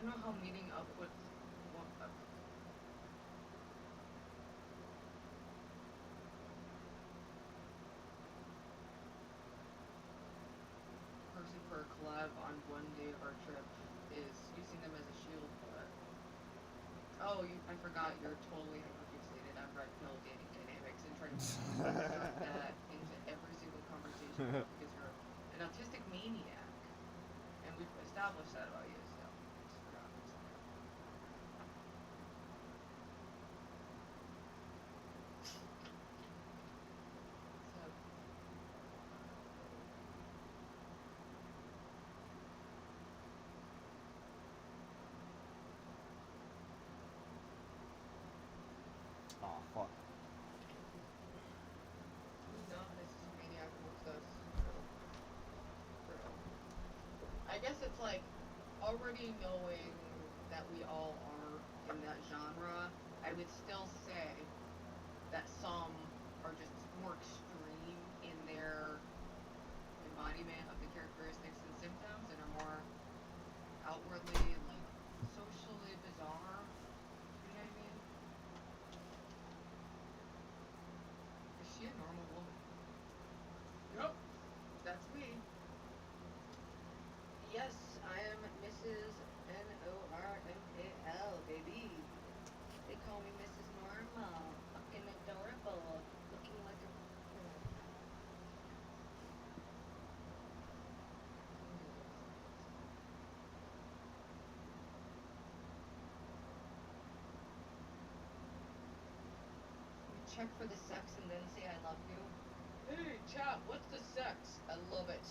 don't know how meeting up with one person for a collab on one day of our trip is using them as a shield, but oh, I forgot you're totally hyperfixated on red pill dating dynamics and trying to insert that into every single conversation because you're an autistic maniac, and we've established that about you. So I just forgot. Oh, fuck. No, this is maniac amongst us. I guess it's like already knowing that we all are in that genre. I would still say that some are just more extreme in their embodiment of the characteristics and symptoms and are more outwardly like socially bizarre. You know what I mean? Is she a normal woman? Yep, that's me. Yes, I am Mrs. Normal, baby. They call me Mrs. Normal. Fucking adorable. Looking like a... Check for the sex and then say I love you. Hey, chat, what's the sex? I love it.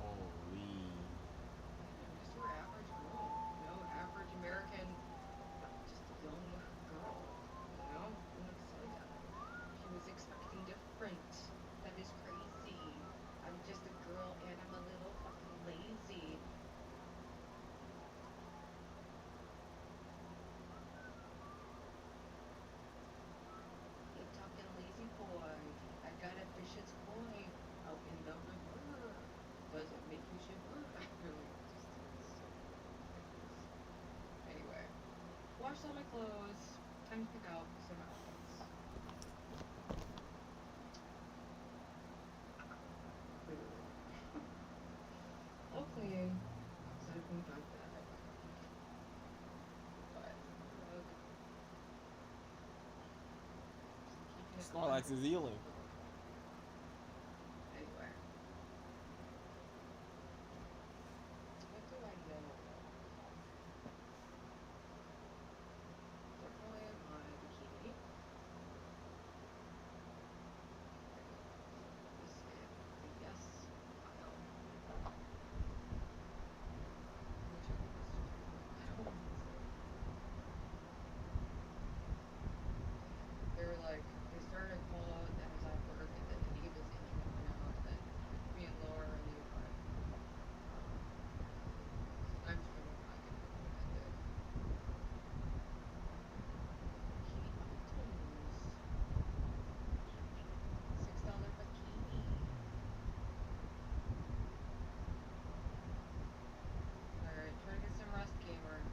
Holy. Just your average girl. You know, average American, just a young girl. You know? Who would say that? She was expecting different. That is crazy. I'm just a girl and I'm a little fucking lazy. You're talking lazy boy. I got a vicious boy out in the river. Does it make you shiver? I really just anyway. Washed all my clothes. Time to pick out some outfits. All clean. Outside of my bag. But Snorlax is healing. anyway. What do I know? Definitely my bikini. This is the yes pile. They were like, they started a quote that was at work, and then Eve was in it, you know, and then me and Laura and you were like, I'm just gonna not get recommended. Bikini items. $6 bikini. Alright, try to get some rest, gamer.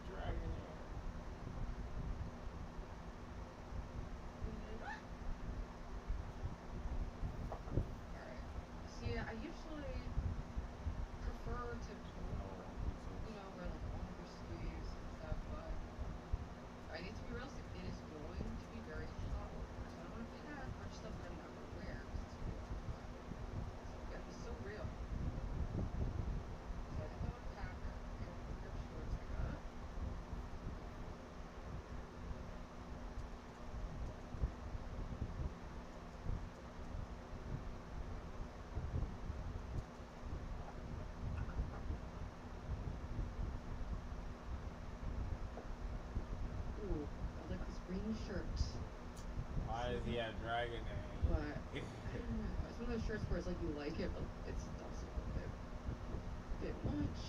Dragon. Alright. See, I usually prefer to, you know, wear like longer sleeves and stuff, but I need to be realistic. It is going to be very hot over, so I don't want to pick out as much stuff that I'm not going to wear because it's going to be hot. So we gotta be so real. So I think I want to pack in the pair of shorts I got. Ooh, I like this green shirt. Why does he have Dragon But I don't know. It's one of those shirts where it's like you like it, but it's also a bit much.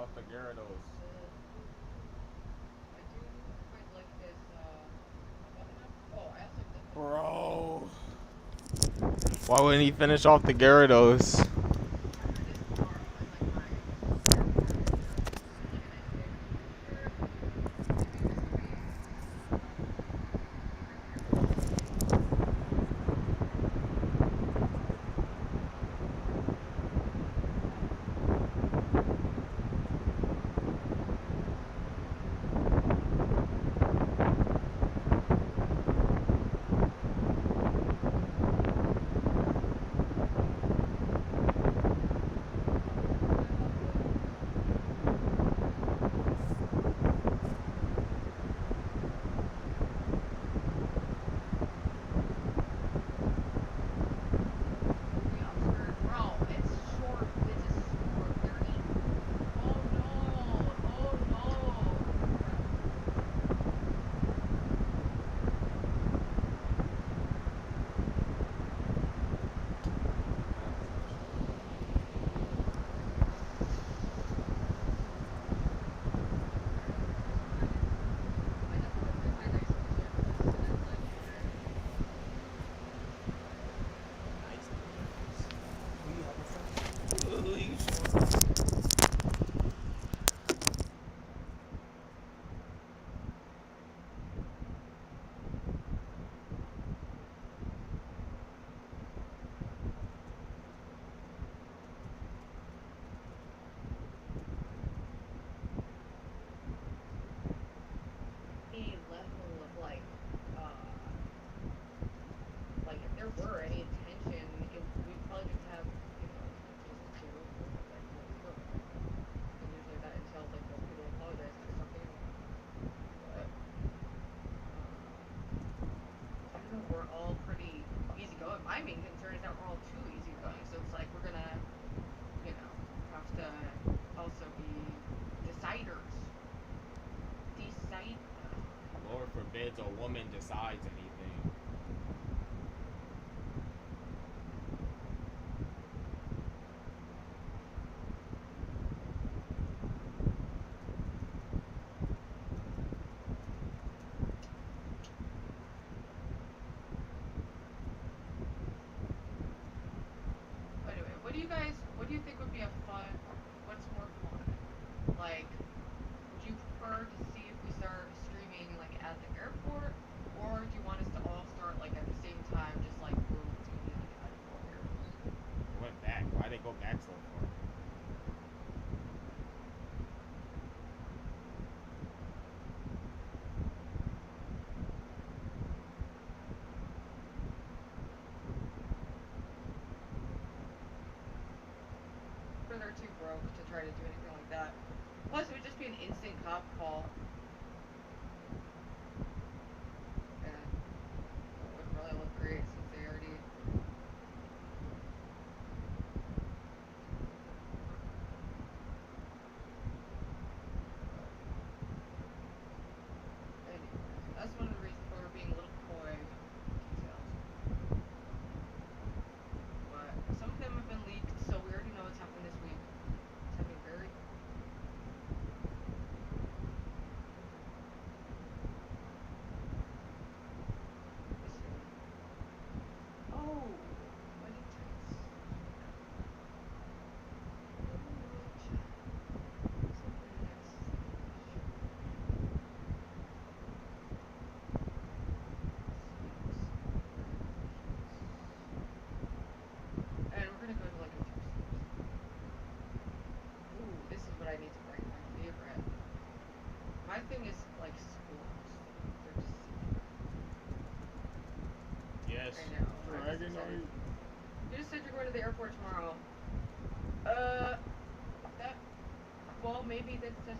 off the Gyarados. I do quite like this. Oh, I also did. Bro. Why wouldn't he finish off the Gyarados? After this tomorrow, and like my airport insurance is like a nice big booster. Maybe this will be. My main concern is that we're all too easygoing, so it's like we're gonna, have to also be deciders. Lord forbids a woman decides anything. Anyway, what do you think would be what's more fun? Like, would you prefer to see if we start streaming like at the airport, or do you want us to all start like at the same time, just like boom, it's gonna be like out of nowhere? It went back. Why'd they go back so far? They're too broke to try to do anything like that. Plus, it would just be an instant cop call. And it wouldn't really look great since they already. Anyway, that's one of the reasons why we're being a little coy with details. But some of them have been leaked, so we already know what's happening this week. It's happening very. Oh, wedding tights. And we're gonna go to like a few stores. Ooh, this is what I need to bring. My favorite. My thing is like sports. They're just. Yes. I know. You just said you're going to the airport tomorrow. That. Well, maybe that's just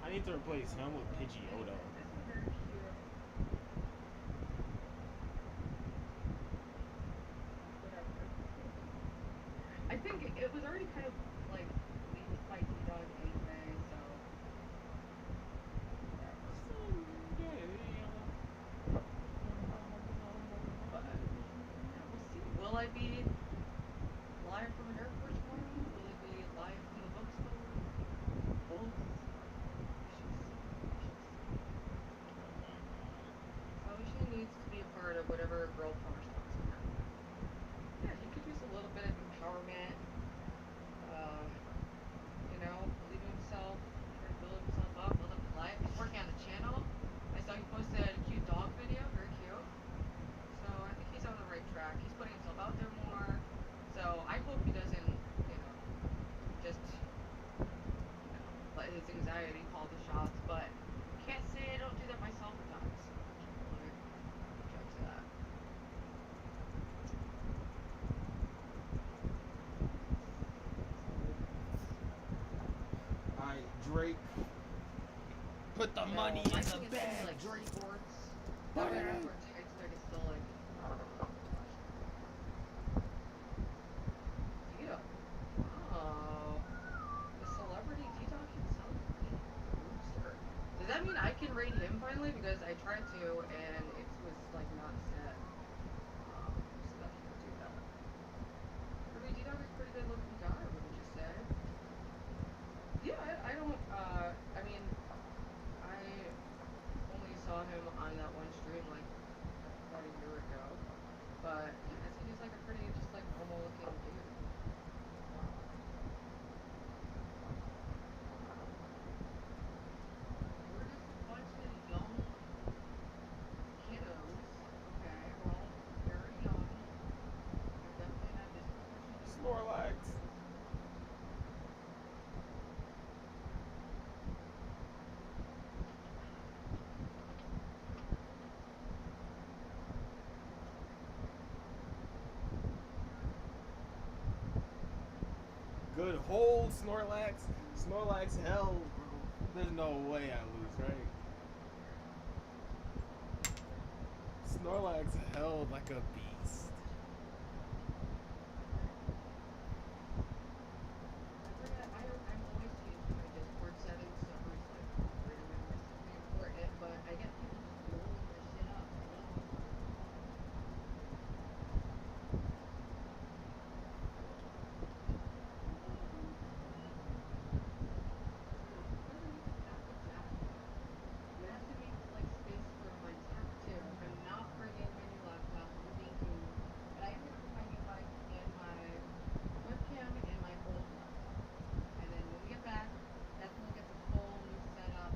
I need to replace him with Pidgeotto. This is very cute. Whatever. I think it was already kind of like leaked by D-Dog anyway, so. Whatever. Drake. Put the money my in the thing is bag, like Drake. sports. That way I don't have to wear tights, but I can still like. Dito. Wow. The celebrity detoxing sounds pretty booster. Does that mean I can raid him finally? Because I tried to and it was like not set. So that he could do that. Ruby Detox is a pretty good looking guy, wouldn't you say? Yeah, I don't. I mean, I only saw him on that one stream like about a year ago. But yeah, I think he's like a pretty just like normal looking dude. We're just a bunch of young kiddos. Okay, we're all very young. We're definitely not disproportionately Snorlax. Good hold, Snorlax. Snorlax hell, bro. There's no way I lose, right? Snorlax held like a beast. I'm always changing my Discord settings so it's like remember something important, but I get people just blowing their shit up. I don't know. You have to make like space for my tap too. I'm not bringing my new laptop. Thank you. But I am gonna bring my new mic and my webcam and my old laptop. And then when we get back, that's when we'll get the full new setup.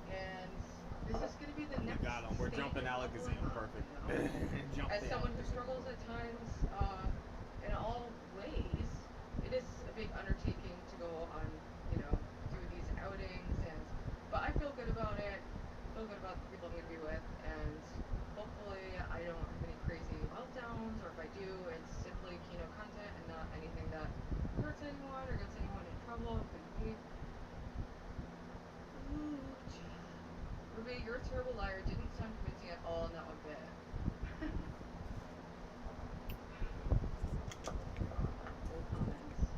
And this is gonna be the We next got him. We're stage jumping of Alakazam. leveling up, Perfect. you know? As someone who struggles at times, in all ways, it is a big undertaking to go on, you know, do these outings but I feel good about it. Feel good about the people I'm gonna be with, and hopefully I don't have any crazy meltdowns, or if I do, it's simply Kino content and not anything that hurts anyone or gets anyone in trouble. Ooh, Ruby, you're a terrible liar. Didn't sound convincing at all in that one bit. Old comments.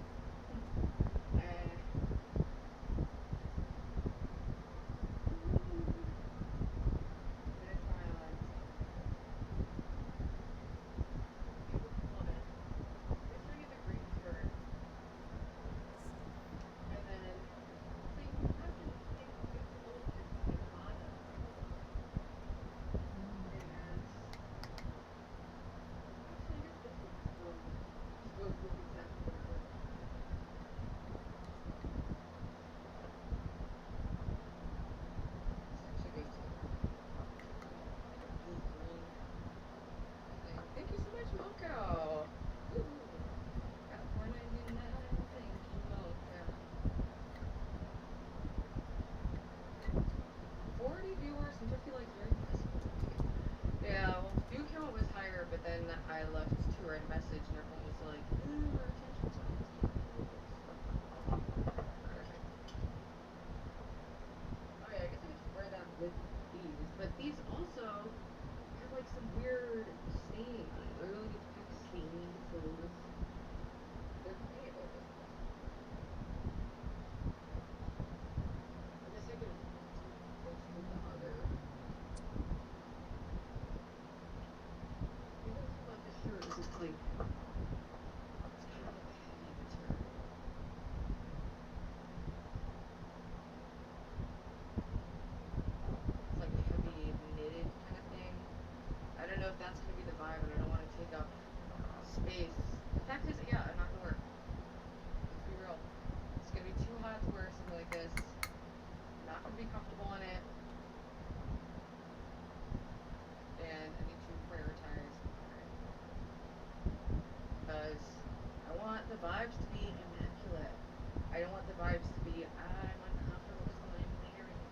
Thank you so much, Moco. Ooh, got $4.99. Thank you, Moco. 40 viewers and 50 likes, very impressive. Yeah, well, view count was higher, but then I left to write a message, and everyone was like, our attention span's oh yeah, I guess I could just wear that with these, but these also have like some weird stain. I really need to pick stained clothes. They're great. I guess I could mix with the other. The other thing about this shirt is it's like, it's kind of like a heavy material. It's like a heavy knitted kind of thing. I don't know if that's gonna be the vibe, and I don't want to take up space. The fact is, yeah, I'm not gonna wear it. Let's be real. It's gonna be too hot to wear something like this. I'm not gonna be comfortable in it. And I need to prioritize because I want the vibes to be immaculate. I don't want the vibes to be I'm uncomfortable because I'm wearing it.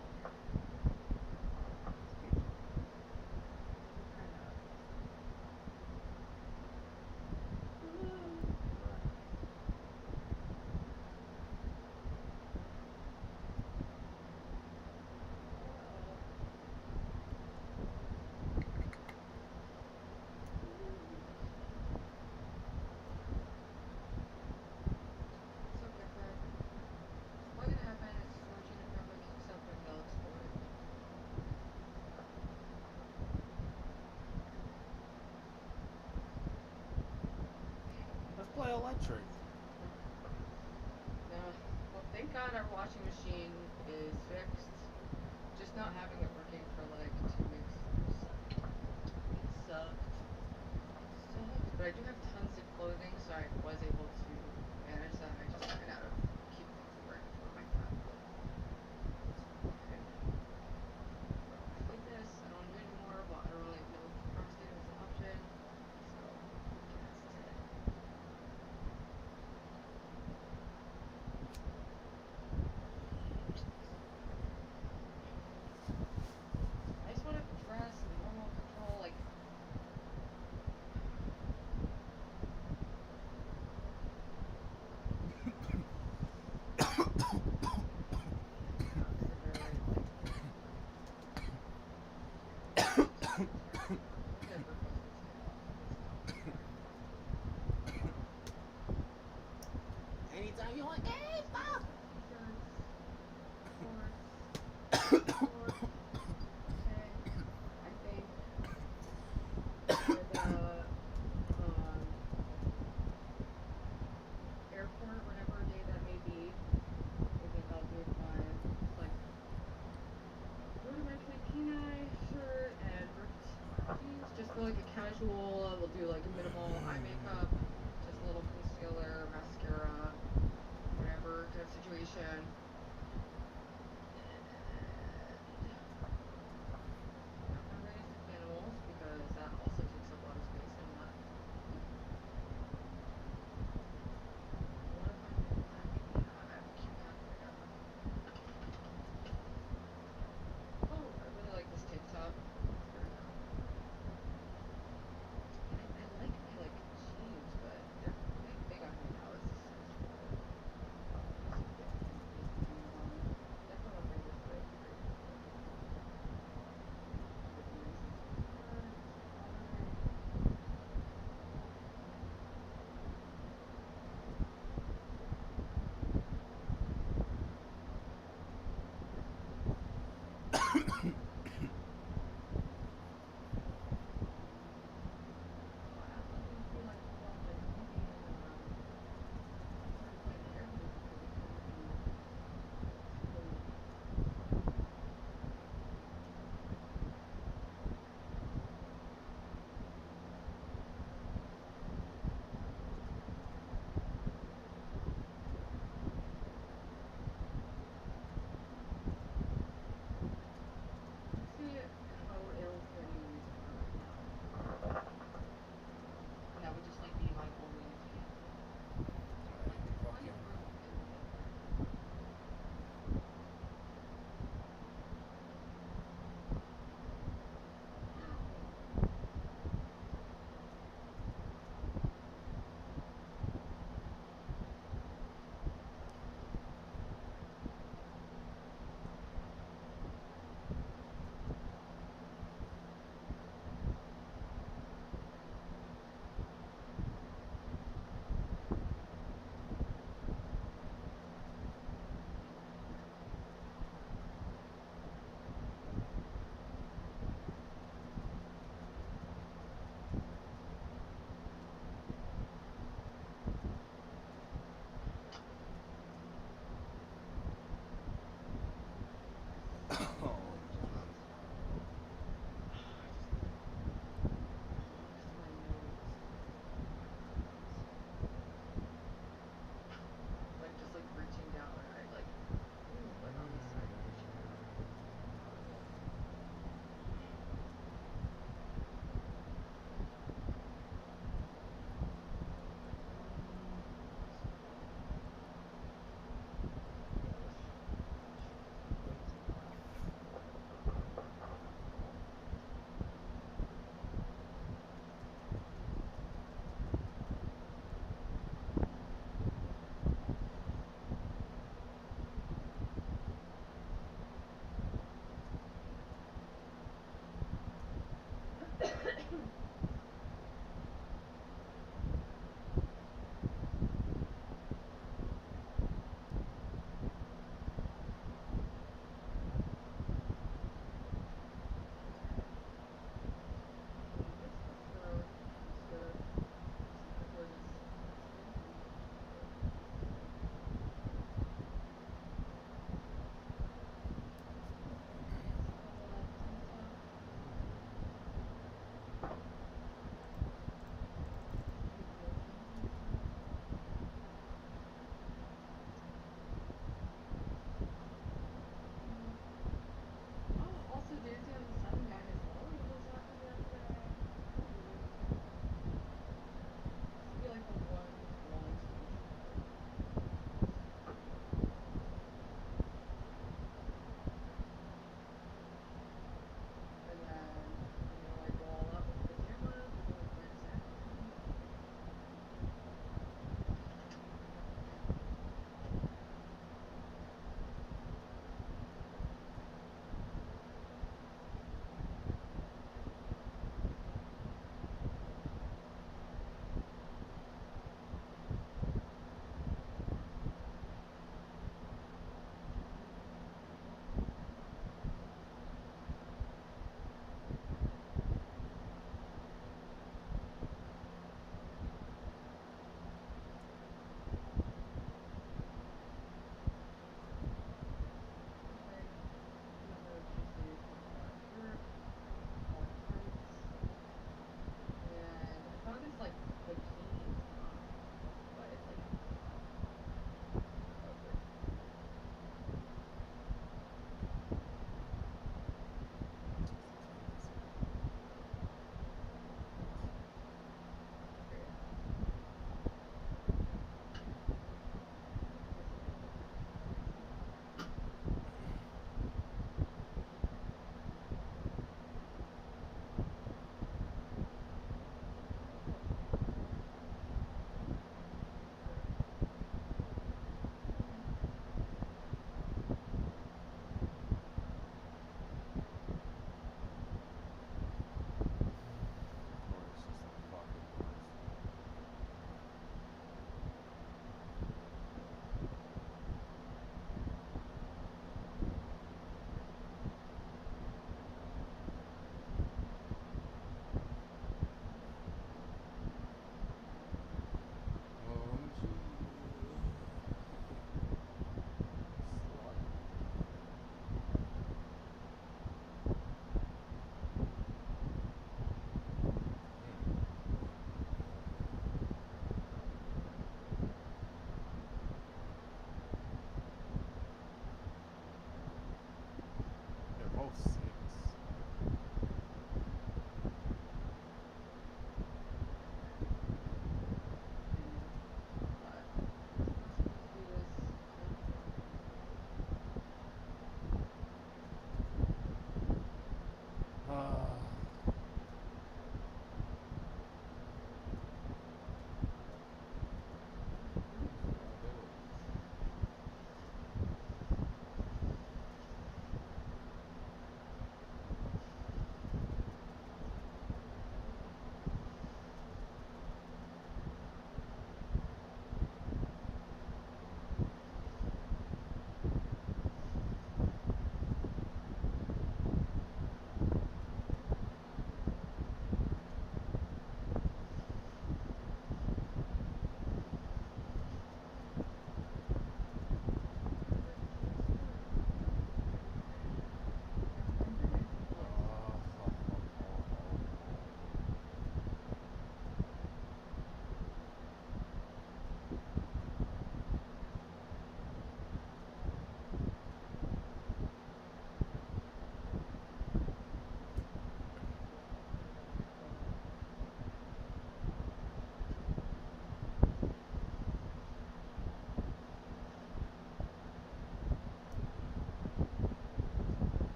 electric. Well, thank God our washing machine is fixed. Just not having it working for like 2 weeks. It sucked. But I do have tons of clothing, so I was able to manage that. I just ran out of cute things to wear for my friend. Okay. Like this, I don't want to do anymore, but I don't really know if farm staying is an option. So that's it. I just want to dress in normal control, like Anytime you want. Hey, stop! Okay, I think for the airport, whatever day that may be, I think I'll do my like rudimentary Kenai shirt and ripped jeans, just for like a casual. We'll do like a minimal eye makeup, just a little concealer, mascara, whatever kind of situation. I'm not ready for animals because that also takes up a lot of space and not. What if I'm in black? Yeah, I have a cute hat right now. Oh, I really like this tank top. It's very comfortable. And I like my like jeans, but they got me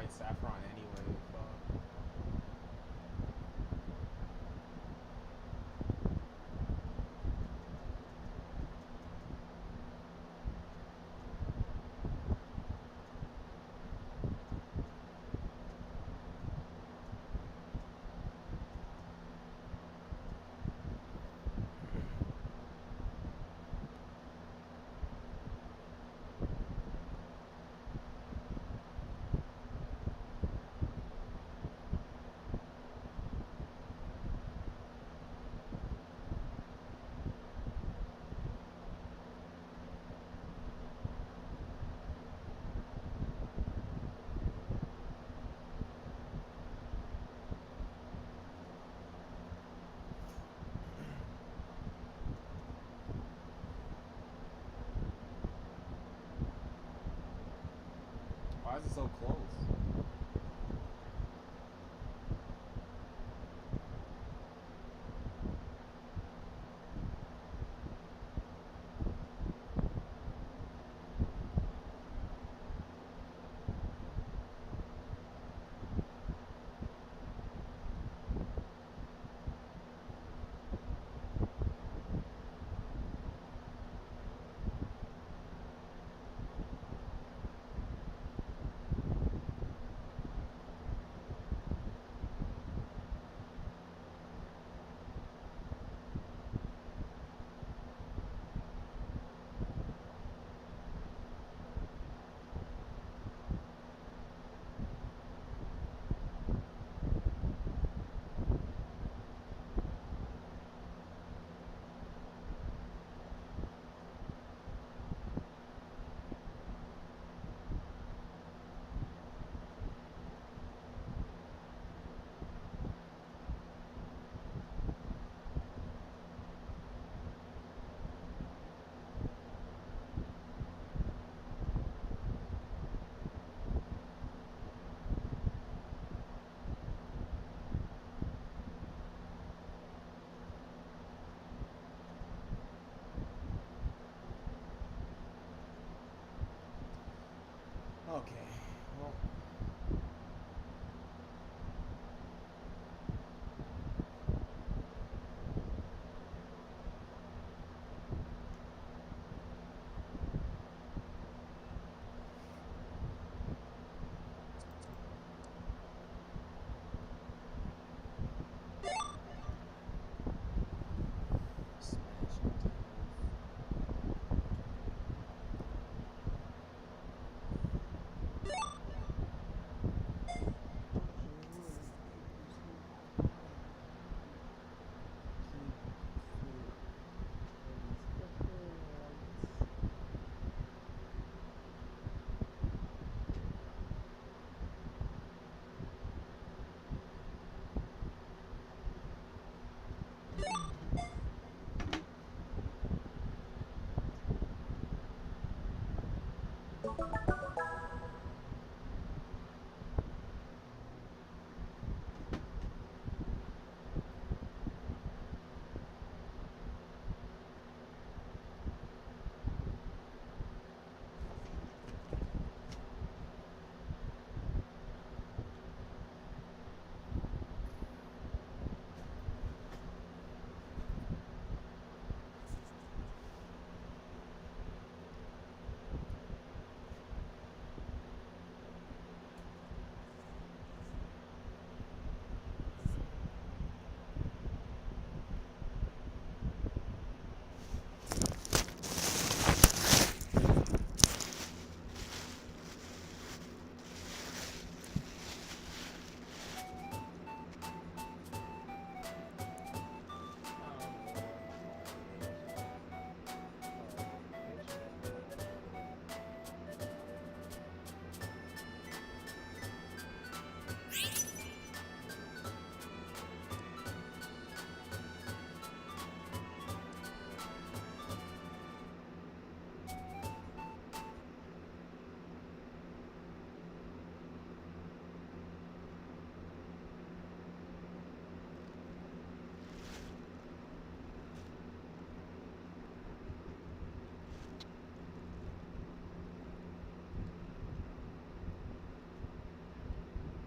fight Saffron anyway. Fuck. Why is it so close?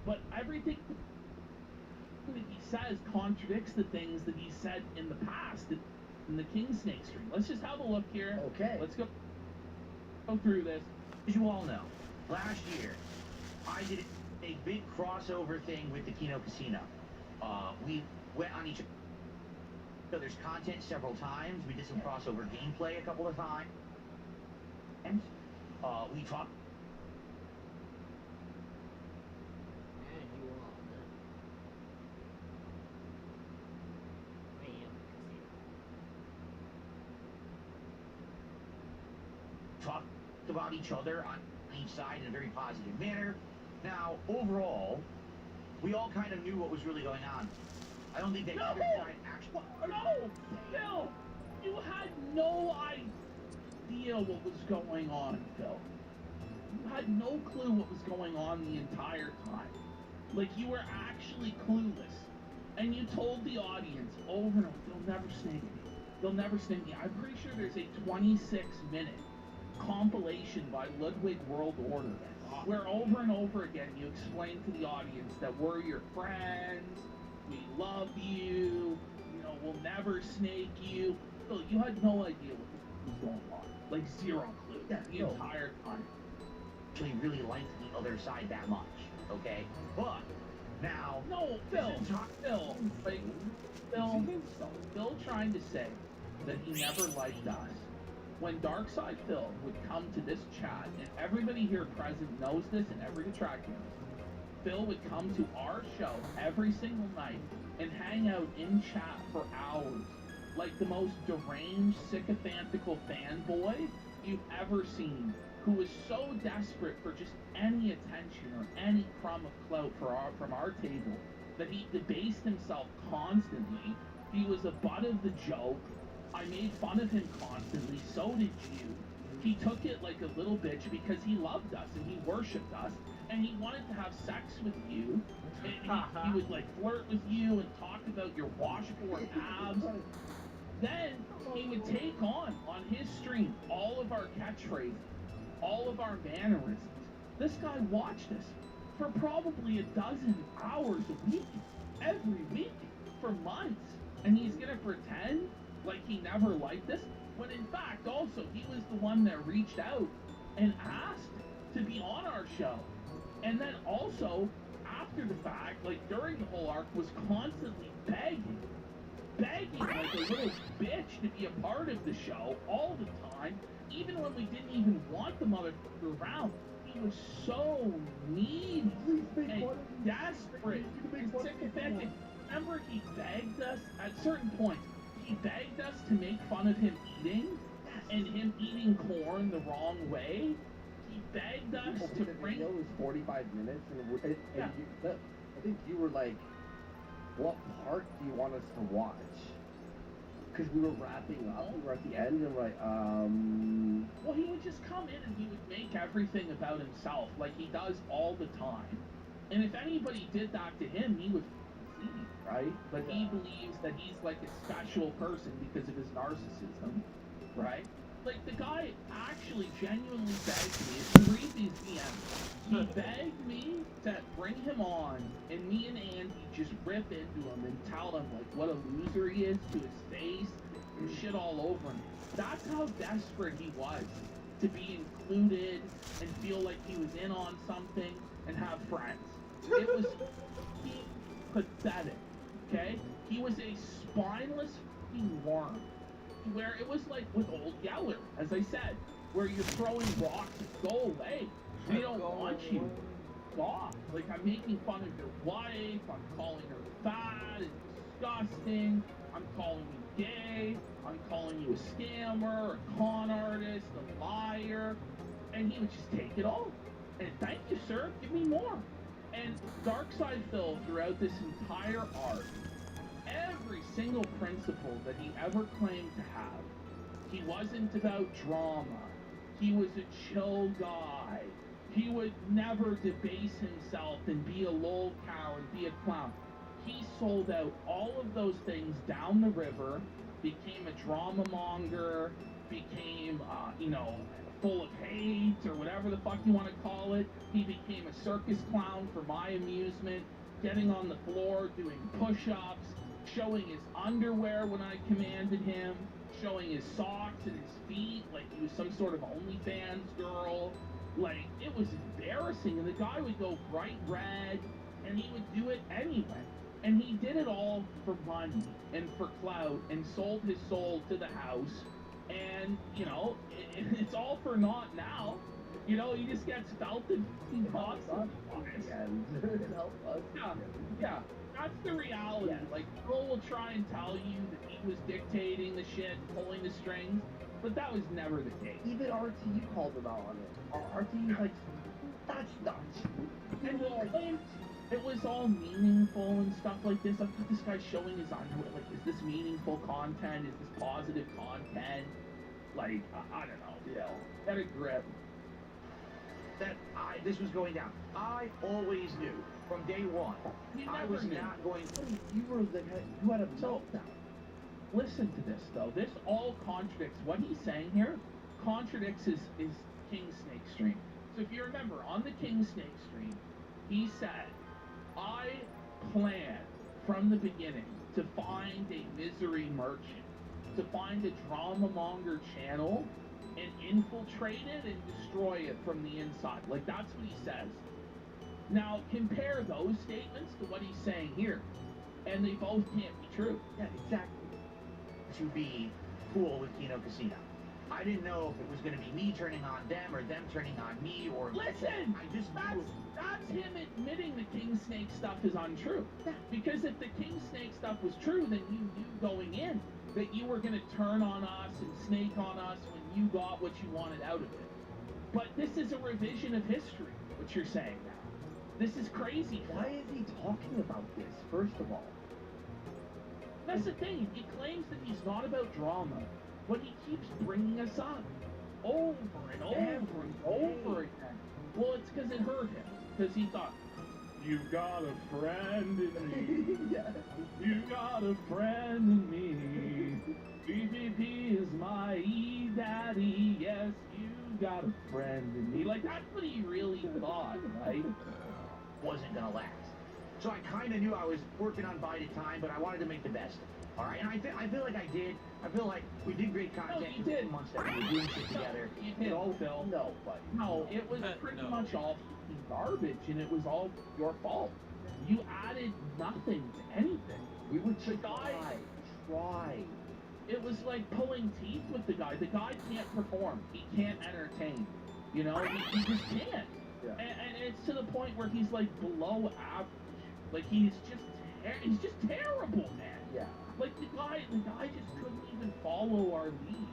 but everything that he says contradicts the things that he said in the past in the King Snake stream. Let's just have a look here. Okay. Let's go through this. As you all know, last year, I did a big crossover thing with the Kino Casino. We went on each other's content several times. We did some crossover gameplay a couple of times. We talked. Talked about each other on each side in a very positive manner. Now, overall, we all kind of knew what was really going on. I don't think that either side actually... No! Phil! You had no idea what was going on, Phil. You had no clue what was going on the entire time. Like, you were actually clueless. And you told the audience over and over, they'll never snake me. They'll never snake me. I'm pretty sure there's a 26-minute compilation by Ludwig World Order where over and over again you explain to the audience that we're your friends, we love you, you know, we'll never snake you. So you had no idea what was going on. Like, zero clue the entire time. Actually really liked the other side that much, okay? But now... No, Phil, Phil trying to say that he never liked us. When Darkside Phil would come to this chat, and everybody here present knows this, and every detractor knows, Phil would come to our show every single night and hang out in chat for hours, like the most deranged, sycophantical fanboy you've ever seen, who was so desperate for just any attention or any crumb of clout from our table that he debased himself constantly. He was a butt of the joke. I made fun of him constantly, so did you. He took it like a little bitch because he loved us and he worshipped us and he wanted to have sex with you. And he would like flirt with you and talk about your washboard abs. Then he would take on his stream all of our catchphrases, all of our mannerisms. This guy watched us for probably 12 hours a week, every week, for months. And he's gonna pretend like he never liked us, when in fact also he was the one that reached out and asked to be on our show. And then also, after the fact, like during the whole arc, was constantly begging like a little bitch to be a part of the show all the time, even when we didn't even want the motherfucker around. He was so needy and desperate and sycophantic. Remember, he begged us at certain points. He begged us to make fun of him eating, and him eating corn the wrong way. He begged us to bring... The video was 45 minutes, and I think you were like, what part do you want us to watch? Because we were wrapping up, we were at the end, and we're like, Well, he would just come in and he would make everything about himself, like he does all the time. And if anybody did that to him, he would leave, right? But he believes that he's like a special person because of his narcissism, right? Like, the guy actually genuinely begged me, if you read these DMs, he begged me to bring him on, and me and Andy just rip into him and tell him, like, what a loser he is to his face, and shit all over him. That's how desperate he was to be included, and feel like he was in on something, and have friends. It was pathetic, okay? He was a spineless fucking worm. Where it was like with Old Yeller, as I said, where you're throwing rocks and go away. We don't want you. Stop. Like, I'm making fun of your wife, I'm calling her fat and disgusting, I'm calling you gay, I'm calling you a scammer, a con artist, a liar, and he would just take it all. And thank you, sir, give me more. And Darkside Phil, throughout this entire arc, every single principle that he ever claimed to have. He wasn't about drama. He was a chill guy. He would never debase himself and be a lolcow and be a clown. He sold out all of those things down the river, became a drama monger, became, full of hate or whatever the fuck you want to call it. He became a circus clown for my amusement, getting on the floor, doing push-ups, showing his underwear when I commanded him, showing his socks and his feet like he was some sort of OnlyFans girl. Like, it was embarrassing, and the guy would go bright red, and he would do it anyway. And he did it all for money and for clout, and sold his soul to the house. And, you know, it's all for naught now. You know, he just gets felted and costs him. Yeah, that's the reality. Yes. Like, people will try and tell you that he was dictating the shit, pulling the strings, but that was never the case. Even RT called him out on it. RT's like, that's not true. And he claimed it was all meaningful and stuff like this. I thought this guy's showing his underwear. Like, is this meaningful content? Is this positive content? Like, I don't know. Yeah. Get a grip. This was going down. I always knew from day one. I was not going to. You were the guy who had a meltdown. Listen to this, though. This all contradicts what he's saying here. Contradicts his King Snake stream. So if you remember, on the King Snake stream, he said, I planned from the beginning to find a misery merchant, to find a drama monger channel, and infiltrate it and destroy it from the inside. Like, that's what he says. Now, compare those statements to what he's saying here, and they both can't be true. Yeah, exactly. To be cool with Kino Casino. I didn't know if it was going to be me turning on them or them turning on me or... Listen! I just knew... That's him admitting the King Snake stuff is untrue. Because if the King Snake stuff was true, then you knew going in that you were going to turn on us and snake on us when you got what you wanted out of it. But this is a revision of history, what you're saying now. This is crazy. Why is he talking about this, first of all? That's the thing. He claims that he's not about drama, but he keeps bringing us up over and over and over again. Well, it's because it hurt him. Because he thought, you got a friend in me. Yes. You got a friend in me. BBP is my E-daddy. Yes, you got a friend in me. Like, that's what he really thought, right? Wasn't going to last. So I kind of knew I was working on bided time, but I wanted to make the best of it. All right, and I feel like I did. I feel like we did great content you did. in the months that we were doing shit together. You did, Phil. No, buddy. No, it was pretty much all garbage, and it was all your fault. You added nothing to anything. We would try. It was like pulling teeth with the guy. The guy can't perform. He can't entertain. You know, he just can't. Yeah. And it's to the point where he's like below average. Like he's just terrible, man. Yeah. Like the guy just couldn't even follow our lead.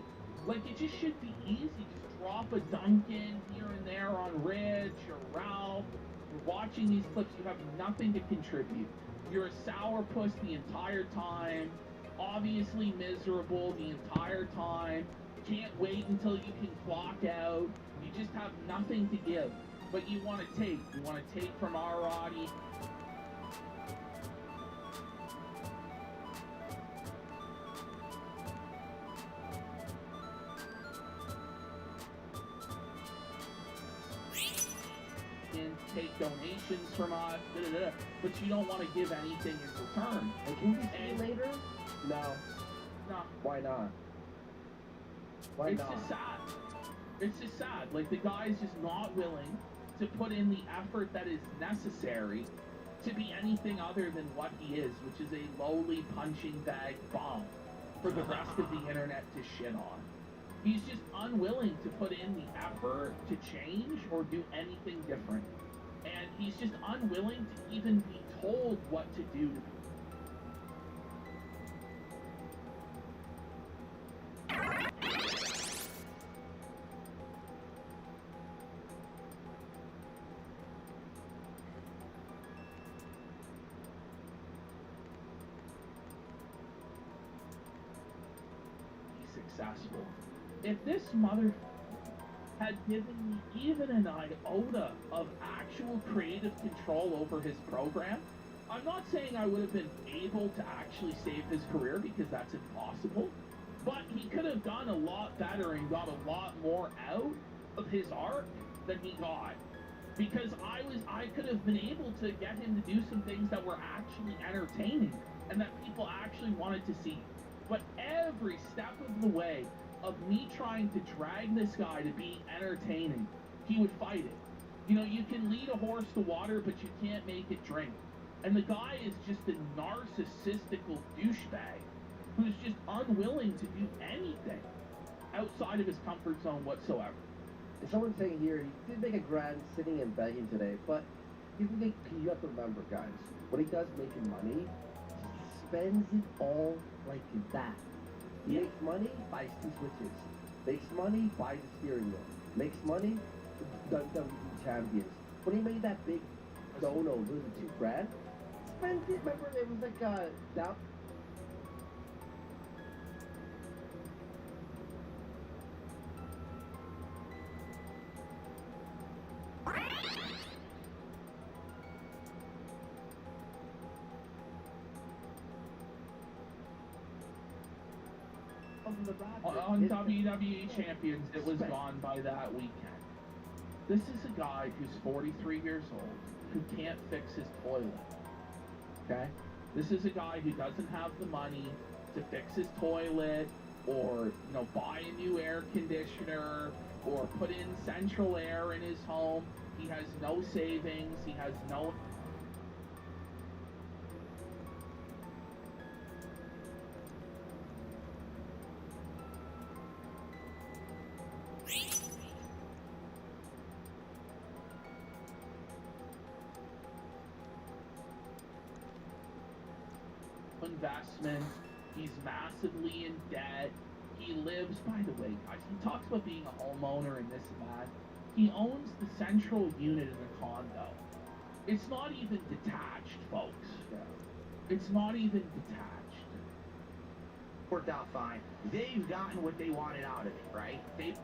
Like it just should be easy. Just drop a Duncan here and there on Rich or Ralph. You're watching these clips, you have nothing to contribute. You're a sourpuss the entire time. Obviously miserable the entire time. Can't wait until you can clock out. You just have nothing to give. But you want to take. You want to take from our audience. Take donations from us, but you don't want to give anything in return. And can we see you later? No. No. Why not? Why it's not? just sad. It's just sad. Like the guy's just not willing to put in the effort that is necessary to be anything other than what he is, which is a lowly punching bag bum for the rest of the internet to shit on. He's just unwilling to put in the effort to change or do anything different. And he's just unwilling to even be told what to do to people. He's successful. If this mother had given me even an iota of actual creative control over his program, I'm not saying I would have been able to actually save his career because that's impossible, but he could have done a lot better and got a lot more out of his arc than he got. Because I could have been able to get him to do some things that were actually entertaining and that people actually wanted to see. But every step of the way of me trying to drag this guy to be entertaining, he would fight it. You know, you can lead a horse to water, but you can't make it drink. And the guy is just a narcissistical douchebag who's just unwilling to do anything outside of his comfort zone whatsoever. Someone's saying here, he did make a grand sitting and begging today, but you have to remember, guys, when he does make money, he spends it all like that. He makes money, buys 2 switches. Makes money, buys a steering wheel. Makes money, WWE champions. When he made that big dono, lose it $2,000, spent it. Remember, it was like down. On WWE Champions, it was gone by that weekend. This is a guy who's 43 years old who can't fix his toilet. Okay? This is a guy who doesn't have the money to fix his toilet or, you know, buy a new air conditioner or put in central air in his home. He has no savings. He has no... investment. He's massively in debt. He lives, by the way, guys, he talks about being a homeowner and this and that. He owns the central unit in the condo. It's not even detached, folks. It's not even detached. Worked out fine. They've gotten what they wanted out of it, right? They've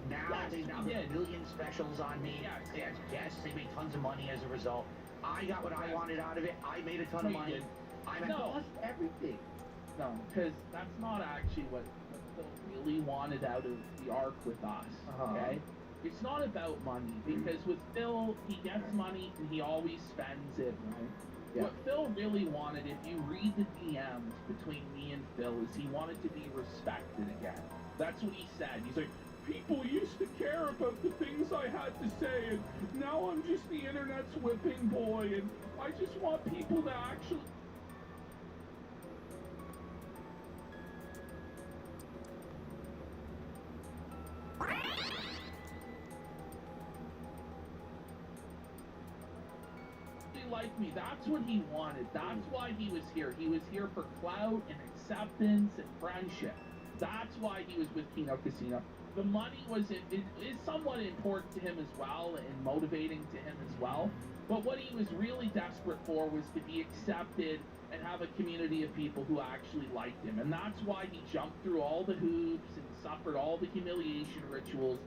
now got a million specials on me. Yes, they made tons of money as a result. I got what I wanted out of it. I made a ton of money. I lost everything. No, because that's not actually what Phil really wanted out of the arc with us, okay? It's not about money, because with Phil, he gets money and he always spends it, right? Yeah. What Phil really wanted, if you read the DMs between me and Phil, is he wanted to be respected again. That's what he said. He's like, people used to care about the things I had to say, and now I'm just the internet's whipping boy, and I just want people to actually... like me. That's what he wanted. That's why he was here. He was here for clout and acceptance and friendship. That's why he was with Kino Casino. The money is somewhat important to him as well and motivating to him as well. But what he was really desperate for was to be accepted and have a community of people who actually liked him. And that's why he jumped through all the hoops and suffered all the humiliation rituals.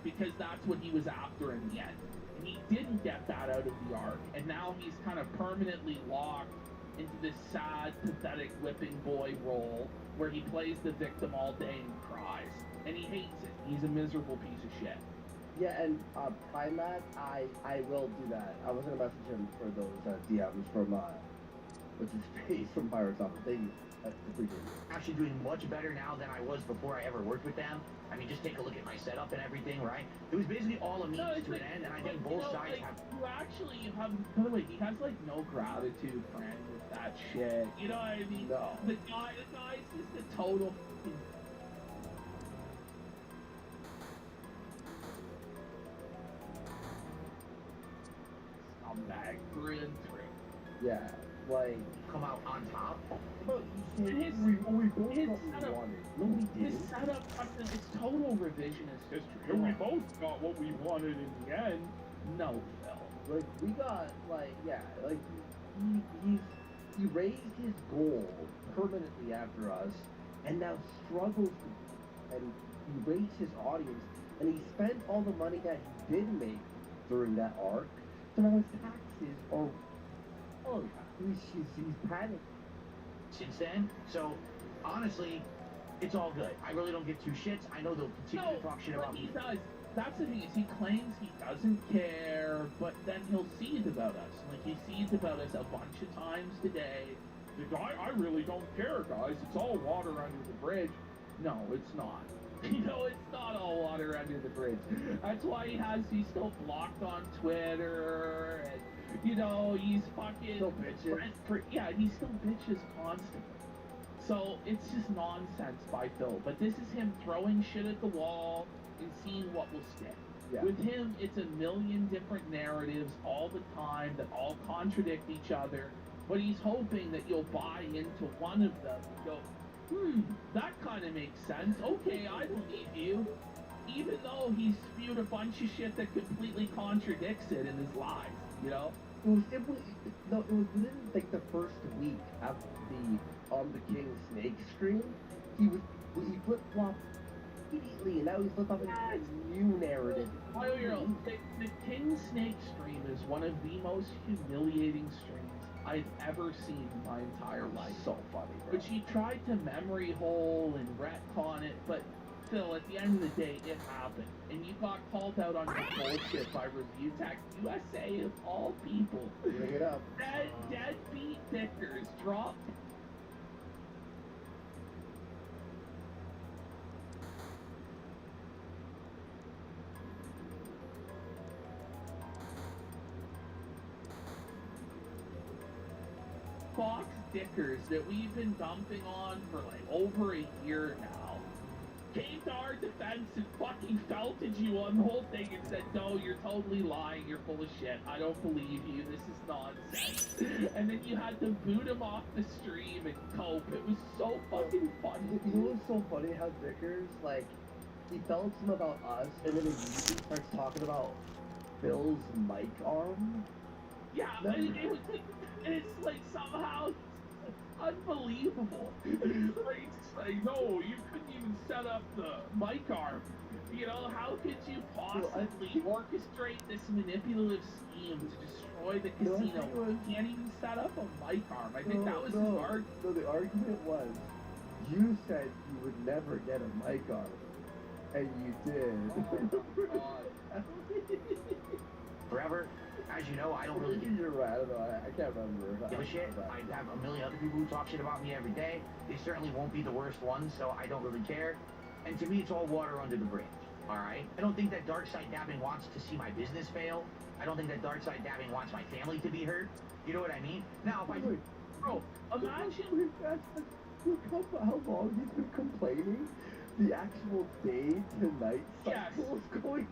Because that's what he was after in the end. And he didn't get that out of the arc. And now he's kind of permanently locked into this sad, pathetic whipping boy role where he plays the victim all day and cries. And he hates it. He's a miserable piece of shit. Yeah, and Primat, I will do that. I was going to message him for those DMs from, what's his face, from Pirates Office. Thank you. I appreciate it. Actually doing much better now than I was before I ever worked with them. I mean, just take a look at my setup and everything, right? It was basically all a means to an end, and I think both sides have... You have... By the way, he has, like, no gratitude for any of that shit. You know what I mean? No. The guy's just a total fucking... scumbag through and through. Yeah. like, come out on top. but he said, His- we both his got what we setup- wanted. No, we His didn't. setup fucking is total revisionist history. And we both got what we wanted in the end. No, Phil. Like, we got, like, yeah, like, he raised his goal permanently after us, and now struggles to, and he raised his audience, and he spent all the money that he did make during that arc, so now his taxes are, oh, he's panicked. Since then. So honestly, it's all good. I really don't give two shits. I know they'll continue to talk shit but about he me. does. That's the thing is he claims he doesn't care, but then he'll seethe about us. Like he seethed about us a bunch of times today. Like, I really don't care, guys. It's all water under the bridge. No, it's not. You know, it's not all water under the bridge. That's why he's still blocked on Twitter, and you know, he's fucking Still bitches. yeah, he still bitches constantly. So it's just nonsense by Phil. But this is him throwing shit at the wall and seeing what will stick. Yeah. With him, it's a million different narratives all the time that all contradict each other. But he's hoping that you'll buy into one of them and go, that kind of makes sense. Okay, I believe you. Even though he spewed a bunch of shit that completely contradicts it in his lies, you know? It was within like the first week after the On the King Snake stream, he flip flopped immediately, and now he's flipped up into a new narrative. The King Snake stream is one of the most humiliating streams I've ever seen in my entire life. So funny, bro. Which he tried to memory hole and retcon it, but Phil, at the end of the day, it happened. And you got called out on your bullshit by Review Tech USA of all people. Bring it up. Deadbeat Dickers dropped. Fox Dickers that we've been dumping on for like over a year now came to our defense and fucking felted you on the whole thing and said, no, you're totally lying, you're full of shit, I don't believe you, this is nonsense. And then you had to boot him off the stream and cope. It was so fucking funny. You know what's so funny? How Vickers, like, he tells him about us, and then he immediately starts talking about Phil's mic arm. Yeah, and it was like, and it's like somehow unbelievable. Like, it's like, no, you couldn't even set up the mic arm. You know, how could you possibly orchestrate this manipulative scheme to destroy the casino? You can't even set up a mic arm. I think that was his argument. No, the argument was, you said you would never get a mic arm, and you did. Oh, God. Forever, as you know, I don't really give You're right. I don't know. I can't remember. a shit. I have a million other people who talk shit about me every day. They certainly won't be the worst ones, so I don't really care. And to me, it's all water under the bridge. All right? I don't think that Dark Side Dabbing wants to see my business fail. I don't think that Dark Side Dabbing wants my family to be hurt. You know what I mean? Now, if I... Bro, imagine... Look how long he's been complaining. The actual day to night cycle is going.